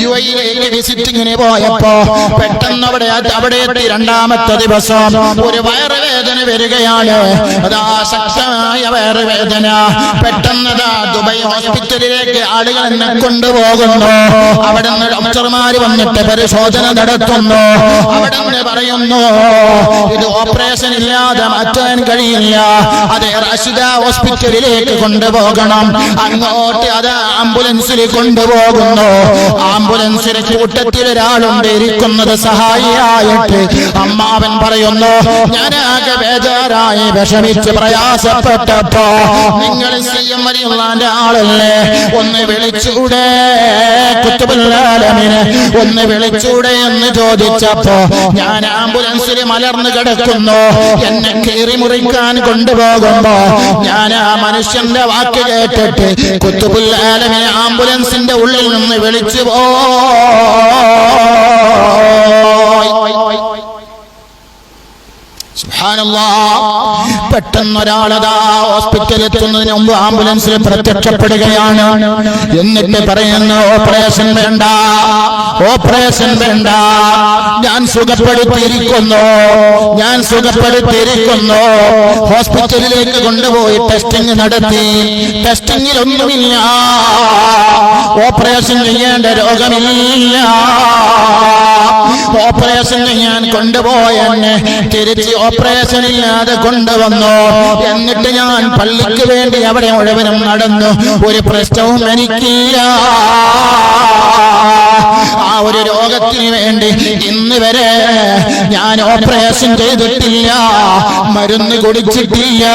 യുഎഇയിലേക്ക് വിസിറ്റിങ്ങിന് പോയപ്പോ പെട്ടെന്ന് അവിടെ എത്തി രണ്ടാമത്തെ ദിവസം ഒരു വയറുവേദന വരികയാണ്. അതാ ശക്തമായ വയറുവേദന. പെട്ടെന്ന് ദുബൈ ഹോസ്പിറ്റലിലേക്ക് ആളുകൾ എന്നെ കൊണ്ടുപോകുന്നു. അവിടെ നിന്ന് ഡോക്ടർമാർ വന്നിട്ട് പരിശോധന നടത്തുന്നു. അവിടെ നിന്ന് പറയുന്നു, ഇത് ഓപ്പറേഷൻ ഇല്ലാതെ മാറ്റാൻ കഴിയില്ല, അത് റാഷിദ ഹോസ്പിറ്റലിലേക്ക് കൊണ്ടുപോകണം. അങ്ങോട്ട് അത് ആംബുലൻസിൽ കൊണ്ടുപോകുന്നു. ആംബുലൻസിന് കൂട്ടത്തിൽ ഒരാളുണ്ട് ഇരിക്കുന്നത് സഹായിയായിട്ട്. അമ്മാവൻ പറയുന്നു, ഞാനാകെ ബേജാറായി വിഷമിച്ച് പ്രയാസപ്പെട്ടപ്പോ നിങ്ങൾ CM വലിയുള്ളാന്റെ ആളല്ലേ, ഒന്ന് വിളിച്ചൂടെ, ഖുത്ബുൽ ആലമീനെ ഒന്ന് വിളിച്ചൂടെ എന്ന് ചോദിച്ചപ്പോ ഞാൻ ആംബുലൻസിൽ മലർന്നു കിടക്കുന്നു. എന്നെ കീറി മുറിക്കാൻ കൊണ്ടുപോകുമ്പോ ഞാൻ ആ മനുഷ്യന്റെ വാക്ക് കേട്ടിട്ട് ഖുത്ബുൽ ആലമീനെ ആംബുലൻസിന്റെ ഉള്ളിൽ നിന്ന് വിളിച്ചു പെട്ടെന്ന് ഒരാളതാ ഹോസ്പിറ്റലിൽ എത്തുന്നതിന് മുമ്പ് ആംബുലൻസിൽ പ്രത്യക്ഷപ്പെടുകയാണ്. എന്നിട്ട് പറയുന്നു, ഓപ്പറേഷൻ വേണ്ട, ഓപ്പറേഷൻ വേണ്ട, ഞാൻ സുഖപ്പെടുത്തിയിരിക്കുന്നു, ഞാൻ സുഖപ്പെടുത്തിയിരിക്കുന്നു. ഹോസ്പിറ്റലിലേക്ക് കൊണ്ടുപോയി ടെസ്റ്റിംഗ് നടത്തി. ടെസ്റ്റിംഗിൽ ഒന്നുമില്ല, ഓപ്പറേഷൻ ചെയ്യേണ്ട രോഗമില്ല. ഓപ്പറേഷൻ ചെയ്യാൻ കൊണ്ടുപോയെന്നെ തിരിച്ച് ഓപ്പറേഷൻ ഇല്ലാതെ കൊണ്ടുവന്നു. എന്നിട്ട് ഞാൻ പള്ളിക്ക് വേണ്ടി അവിടെ മുഴുവനും നടന്നു. ഒരു പ്രശ്നവും എനിക്കില്ല. ആ ഒരു രോഗത്തിന് വേണ്ടി ഇന്ന് വരെ ഞാൻ ഓപ്പറേഷൻ ചെയ്തിട്ടില്ല, മരുന്ന് കുടിച്ചിട്ടില്ല.